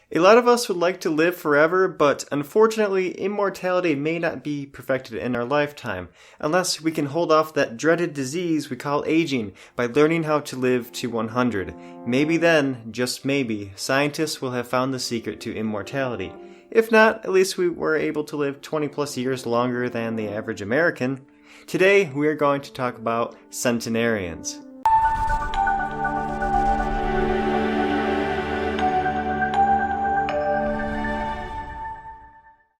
A lot of us would like to live forever, but unfortunately, immortality may not be perfected in our lifetime, unless we can hold off that dreaded disease we call aging by learning how to live to 100. Maybe then, just maybe, scientists will have found the secret to immortality. If not, at least we were able to live 20 plus years longer than the average American. Today, we are going to talk about centenarians.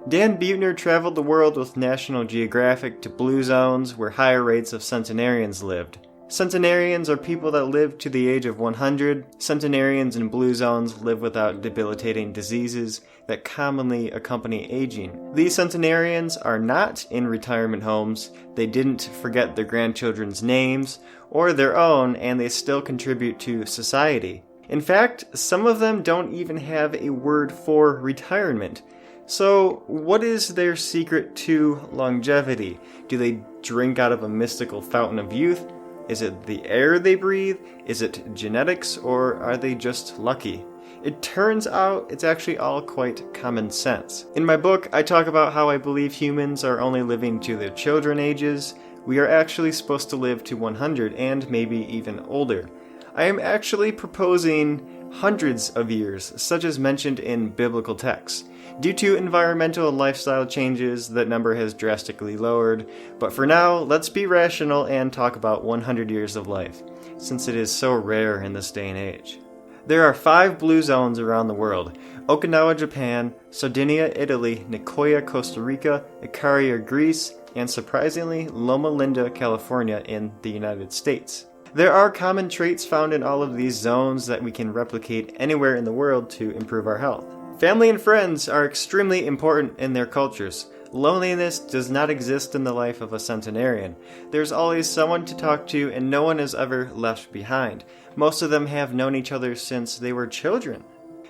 Dan Buettner traveled the world with National Geographic to blue zones where higher rates of centenarians lived. Centenarians are people that live to the age of 100. Centenarians in blue zones live without debilitating diseases that commonly accompany aging. These centenarians are not in retirement homes, they didn't forget their grandchildren's names or their own, and they still contribute to society. In fact, some of them don't even have a word for retirement. So, what is their secret to longevity? Do they drink out of a mystical fountain of youth? Is it the air they breathe? Is it genetics? Or are they just lucky? It turns out it's actually all quite common sense. In my book, I talk about how I believe humans are only living to their children ages. We are actually supposed to live to 100 and maybe even older. I am actually proposing hundreds of years, such as mentioned in biblical texts. Due to environmental and lifestyle changes, that number has drastically lowered, but for now, let's be rational and talk about 100 years of life, since it is so rare in this day and age. There are 5 blue zones around the world: Okinawa, Japan, Sardinia, Italy, Nicoya, Costa Rica, Icaria, Greece, and surprisingly, Loma Linda, California in the United States. There are common traits found in all of these zones that we can replicate anywhere in the world to improve our health. Family and friends are extremely important in their cultures. Loneliness does not exist in the life of a centenarian. There's always someone to talk to, and no one is ever left behind. Most of them have known each other since they were children.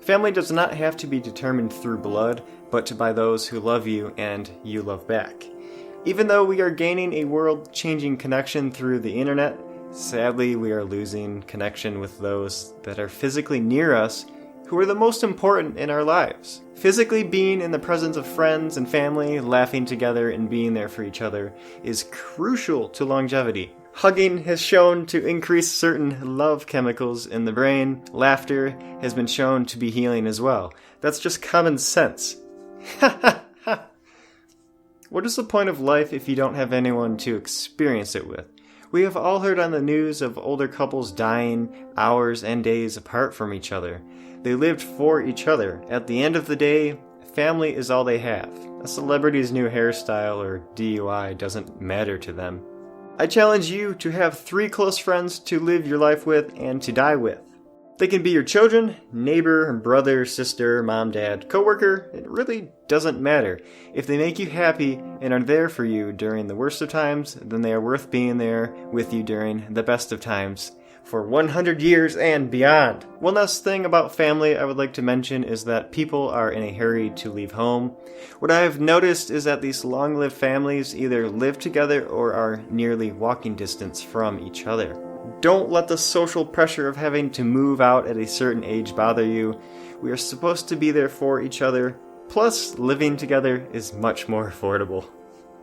Family does not have to be determined through blood, but by those who love you and you love back. Even though we are gaining a world-changing connection through the internet, sadly we are losing connection with those that are physically near us, who are the most important in our lives. Physically being in the presence of friends and family, laughing together and being there for each other, is crucial to longevity. Hugging has shown to increase certain love chemicals in the brain. Laughter has been shown to be healing as well. That's just common sense. What is the point of life if you don't have anyone to experience it with? We have all heard on the news of older couples dying hours and days apart from each other. They lived for each other. At the end of the day, family is all they have. A celebrity's new hairstyle or DUI doesn't matter to them. I challenge you to have 3 close friends to live your life with and to die with. They can be your children, neighbor, brother, sister, mom, dad, coworker. It really doesn't matter. If they make you happy and are there for you during the worst of times, then they are worth being there with you during the best of times, for 100 years and beyond. One last thing about family I would like to mention is that people are in a hurry to leave home. What I have noticed is that these long-lived families either live together or are nearly walking distance from each other. Don't let the social pressure of having to move out at a certain age bother you. We are supposed to be there for each other. Plus, living together is much more affordable.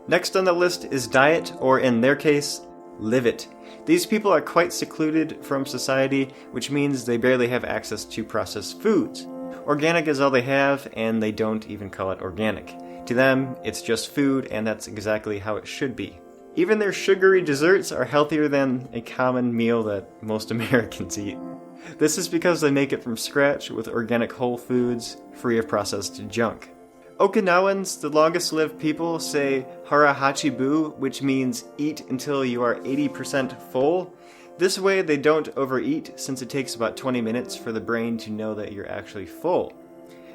Next on the list is diet, or in their case, live it. These people are quite secluded from society, which means they barely have access to processed foods. Organic is all they have, and they don't even call it organic. To them, it's just food, and that's exactly how it should be. Even their sugary desserts are healthier than a common meal that most Americans eat. This is because they make it from scratch with organic whole foods, free of processed junk. Okinawans, the longest-lived people, say Hara hachi, which means eat until you are 80% full. This way they don't overeat, since it takes about 20 minutes for the brain to know that you're actually full.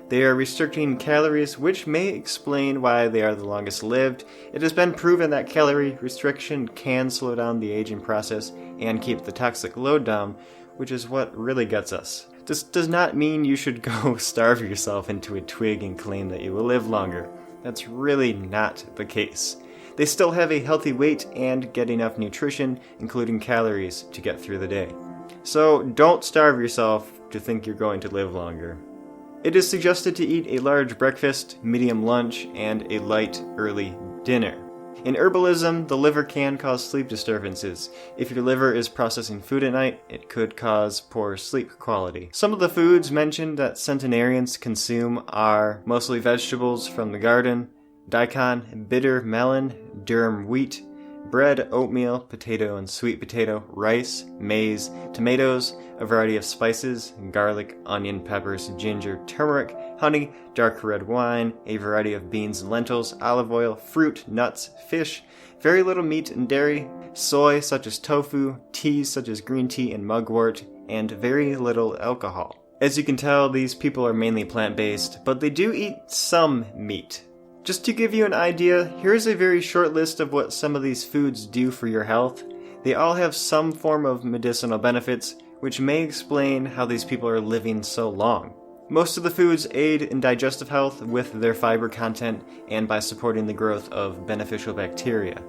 They are restricting calories, which may explain why they are the longest lived. It has been proven that calorie restriction can slow down the aging process and keep the toxic load down, which is what really gets us. This does not mean you should go starve yourself into a twig and claim that you will live longer. That's really not the case. They still have a healthy weight and get enough nutrition, including calories, to get through the day. So don't starve yourself to think you're going to live longer. It is suggested to eat a large breakfast, medium lunch, and a light, early dinner. In herbalism, the liver can cause sleep disturbances. If your liver is processing food at night, it could cause poor sleep quality. Some of the foods mentioned that centenarians consume are mostly vegetables from the garden, daikon, bitter melon, durum wheat, bread, oatmeal, potato and sweet potato, rice, maize, tomatoes, a variety of spices, garlic, onion, peppers, ginger, turmeric, honey, dark red wine, a variety of beans and lentils, olive oil, fruit, nuts, fish, very little meat and dairy, soy such as tofu, teas such as green tea and mugwort, and very little alcohol. As you can tell, these people are mainly plant-based, but they do eat some meat. Just to give you an idea, here's a very short list of what some of these foods do for your health. They all have some form of medicinal benefits, which may explain how these people are living so long. Most of the foods aid in digestive health with their fiber content and by supporting the growth of beneficial bacteria.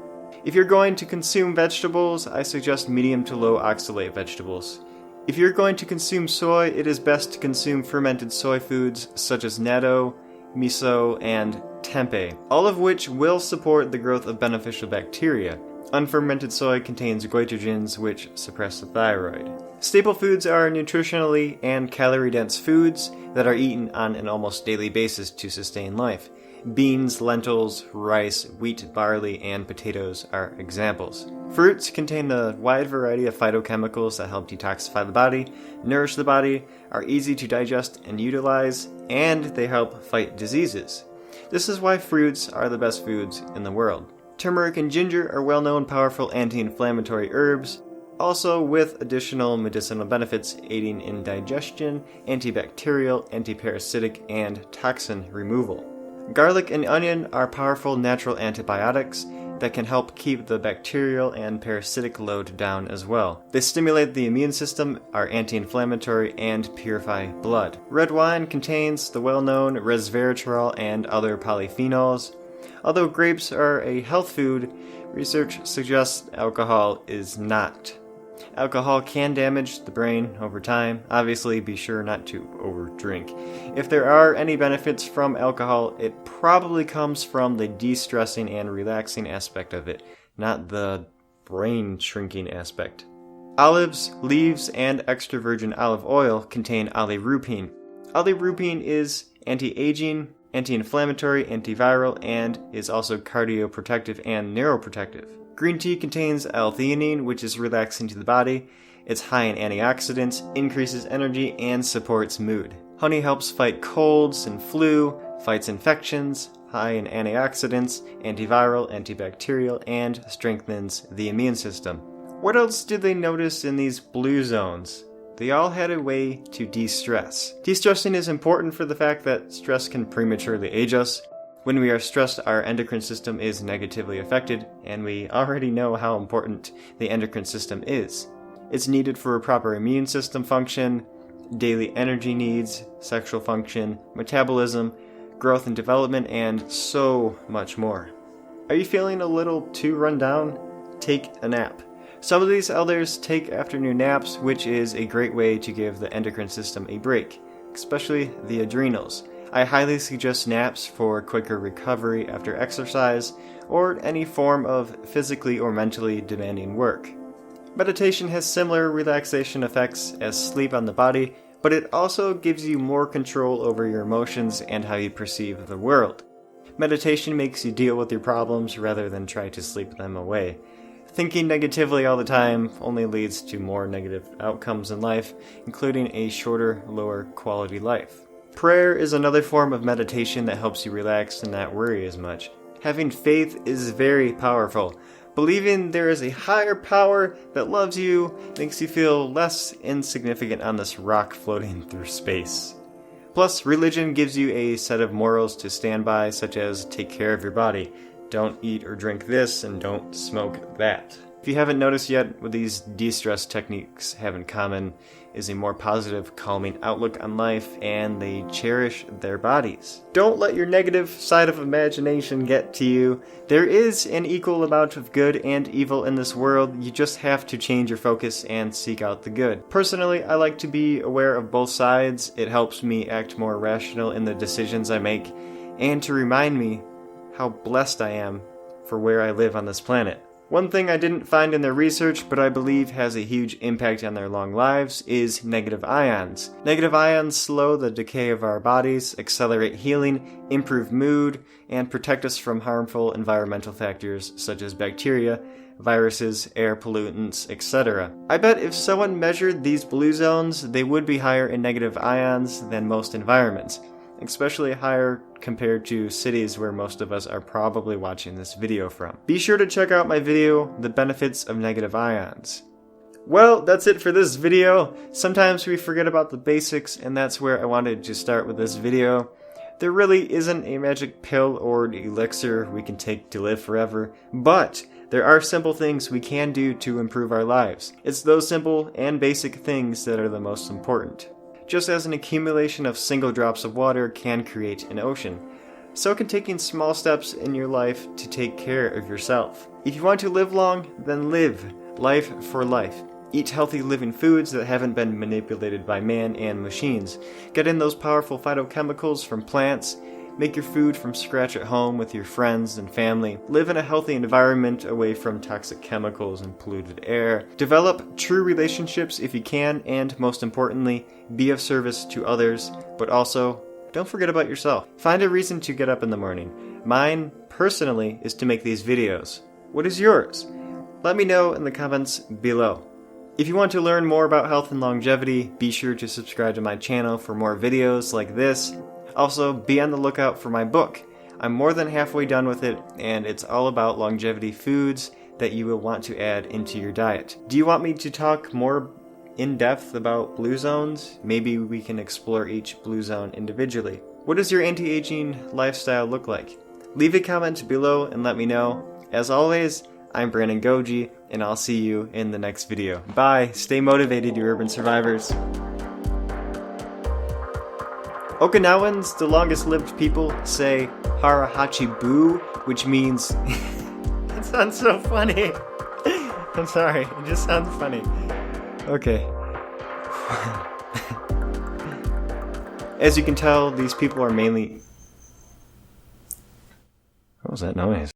If you're going to consume vegetables, I suggest medium to low oxalate vegetables. If you're going to consume soy, it is best to consume fermented soy foods such as natto, miso, and tempeh, all of which will support the growth of beneficial bacteria. Unfermented soy contains goitrogens, which suppress the thyroid. Staple foods are nutritionally and calorie-dense foods that are eaten on an almost daily basis to sustain life. Beans, lentils, rice, wheat, barley, and potatoes are examples. Fruits contain a wide variety of phytochemicals that help detoxify the body, nourish the body, are easy to digest and utilize, and they help fight diseases. This is why fruits are the best foods in the world. Turmeric and ginger are well-known powerful anti-inflammatory herbs, also with additional medicinal benefits aiding in digestion, antibacterial, antiparasitic, and toxin removal. Garlic and onion are powerful natural antibiotics that can help keep the bacterial and parasitic load down as well. They stimulate the immune system, are anti-inflammatory, and purify blood. Red wine contains the well-known resveratrol and other polyphenols. Although grapes are a health food, research suggests alcohol is not. Alcohol can damage the brain over time. Obviously, be sure not to overdrink. If there are any benefits from alcohol, it probably comes from the de-stressing and relaxing aspect of it, not the brain shrinking aspect. Olives, leaves, and extra virgin olive oil contain olyrupene. Olyrupene is anti-aging, anti-inflammatory, antiviral, and is also cardioprotective and neuroprotective. Green tea contains L-theanine, which is relaxing to the body. It's high in antioxidants, increases energy, and supports mood. Honey helps fight colds and flu, fights infections, high in antioxidants, antiviral, antibacterial, and strengthens the immune system. What else did they notice in these blue zones? They all had a way to de-stress. De-stressing is important for the fact that stress can prematurely age us. When we are stressed, our endocrine system is negatively affected, and we already know how important the endocrine system is. It's needed for a proper immune system function, daily energy needs, sexual function, metabolism, growth and development, and so much more. Are you feeling a little too run down? Take a nap. Some of these elders take afternoon naps, which is a great way to give the endocrine system a break, especially the adrenals. I highly suggest naps for quicker recovery after exercise or any form of physically or mentally demanding work. Meditation has similar relaxation effects as sleep on the body, but it also gives you more control over your emotions and how you perceive the world. Meditation makes you deal with your problems rather than try to sleep them away. Thinking negatively all the time only leads to more negative outcomes in life, including a shorter, lower quality life. Prayer is another form of meditation that helps you relax and not worry as much. Having faith is very powerful. Believing there is a higher power that loves you makes you feel less insignificant on this rock floating through space. Plus, religion gives you a set of morals to stand by, such as take care of your body, don't eat or drink this, and don't smoke that. If you haven't noticed yet, what these de-stress techniques have in common is a more positive, calming outlook on life, and they cherish their bodies. Don't let your negative side of imagination get to you. There is an equal amount of good and evil in this world. You just have to change your focus and seek out the good. Personally, I like to be aware of both sides. It helps me act more rational in the decisions I make, and to remind me how blessed I am for where I live on this planet. One thing I didn't find in their research, but I believe has a huge impact on their long lives, is negative ions. Negative ions slow the decay of our bodies, accelerate healing, improve mood, and protect us from harmful environmental factors such as bacteria, viruses, air pollutants, etc. I bet if someone measured these blue zones, they would be higher in negative ions than most environments, especially higher compared to cities where most of us are probably watching this video from. Be sure to check out my video, The Benefits of Negative Ions. Well, that's it for this video. Sometimes we forget about the basics, and that's where I wanted to start with this video. There really isn't a magic pill or elixir we can take to live forever, but there are simple things we can do to improve our lives. It's those simple and basic things that are the most important. Just as an accumulation of single drops of water can create an ocean, so can taking small steps in your life to take care of yourself. If you want to live long, then live life for life. Eat healthy living foods that haven't been manipulated by man and machines. Get in those powerful phytochemicals from plants. Make your food from scratch at home with your friends and family. Live in a healthy environment away from toxic chemicals and polluted air. Develop true relationships if you can, and most importantly, be of service to others, but also don't forget about yourself. Find a reason to get up in the morning. Mine, personally, is to make these videos. What is yours? Let me know in the comments below. If you want to learn more about health and longevity, be sure to subscribe to my channel for more videos like this. Also, be on the lookout for my book. I'm more than halfway done with it, and it's all about longevity foods that you will want to add into your diet. Do you want me to talk more in depth about blue zones? Maybe we can explore each blue zone individually. What does your anti-aging lifestyle look like? Leave a comment below and let me know. As always, I'm Brandon Goji, and I'll see you in the next video. Bye! Stay motivated, you urban survivors. Okinawans, the longest lived people, say Hara, hachi, boo, which means... It sounds so funny. I'm sorry, it just sounds funny. Okay. As you can tell, these people are mainly... What was that noise?